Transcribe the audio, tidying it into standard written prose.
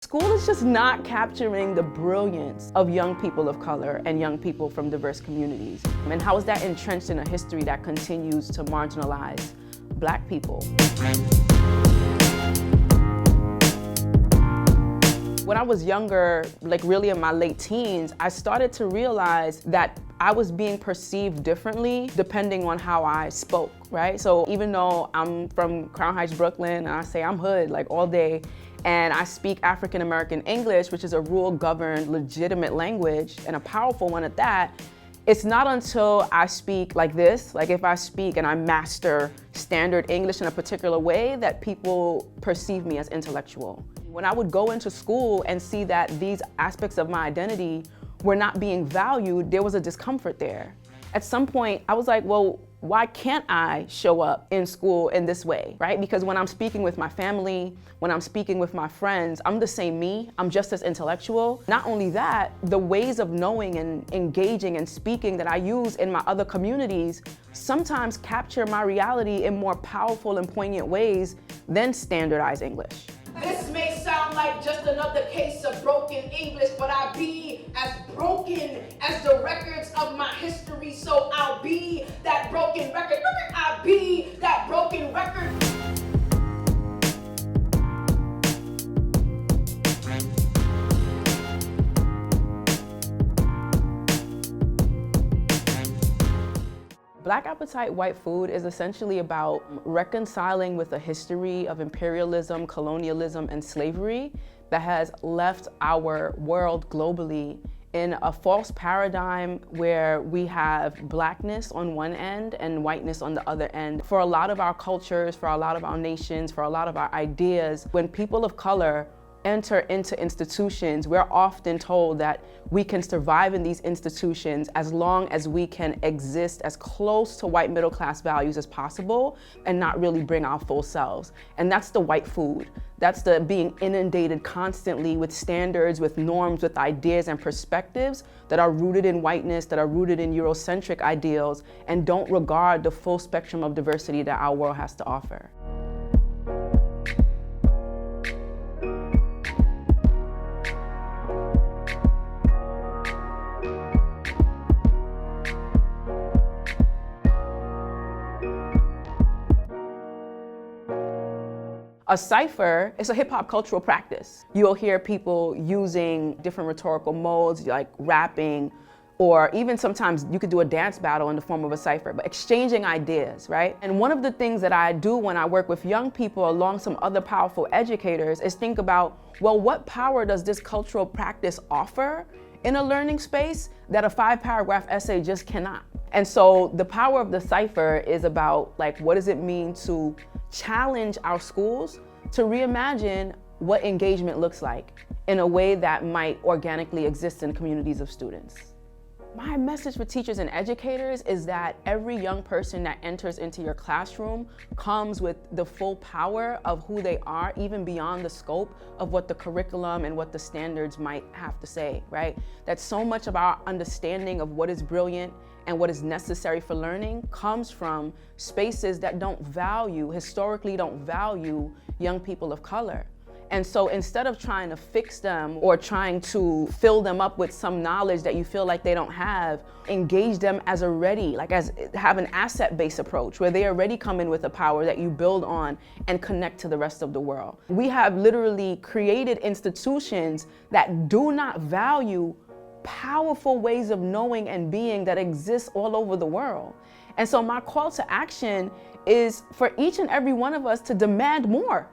School is just not capturing the brilliance of young people of color and young people from diverse communities. And how is that entrenched in a history that continues to marginalize Black people? When I was younger, like really in my late teens, I started to realize that I was being perceived differently depending on how I spoke, right? So even though I'm from Crown Heights, Brooklyn, and I say I'm hood like all day, and I speak African American English, which is a rule-governed, legitimate language, and a powerful one at that, it's not until I speak like this, like if I speak and I master standard English in a particular way, that people perceive me as intellectual. When I would go into school and see that these aspects of my identity were not being valued, there was a discomfort there. At some point, I was like, well, why can't I show up in school in this way, right? Because when I'm speaking with my family, when I'm speaking with my friends, I'm the same me, I'm just as intellectual. Not only that, the ways of knowing and engaging and speaking that I use in my other communities sometimes capture my reality in more powerful and poignant ways than standardized English. This may sound like just another case of broken English, but I be as broken as the records of my history, so I'll be that broken record. I'll be that broken record. Black Appetite White Food is essentially about reconciling with a history of imperialism, colonialism, and slavery that has left our world globally in a false paradigm where we have Blackness on one end and whiteness on the other end. For a lot of our cultures, for a lot of our nations, for a lot of our ideas, when people of color enter into institutions, we're often told that we can survive in these institutions as long as we can exist as close to white middle class values as possible and not really bring our full selves. And that's the white food. That's the being inundated constantly with standards, with norms, with ideas and perspectives that are rooted in whiteness, that are rooted in Eurocentric ideals, and don't regard the full spectrum of diversity that our world has to offer. A cypher is a hip hop cultural practice. You'll hear people using different rhetorical modes like rapping, or even sometimes you could do a dance battle in the form of a cypher, but exchanging ideas, right? And one of the things that I do when I work with young people along some other powerful educators is think about, well, what power does this cultural practice offer in a learning space that a 5-paragraph essay just cannot? And so the power of the cypher is about, like, what does it mean to challenge our schools to reimagine what engagement looks like in a way that might organically exist in communities of students. My message for teachers and educators is that every young person that enters into your classroom comes with the full power of who they are, even beyond the scope of what the curriculum and what the standards might have to say, right? That so much of our understanding of what is brilliant and what is necessary for learning comes from spaces that historically don't value young people of color. And so instead of trying to fix them or trying to fill them up with some knowledge that you feel like they don't have, engage them as have an asset-based approach where they already come in with a power that you build on and connect to the rest of the world. We have literally created institutions that do not value powerful ways of knowing and being that exist all over the world. And so my call to action is for each and every one of us to demand more.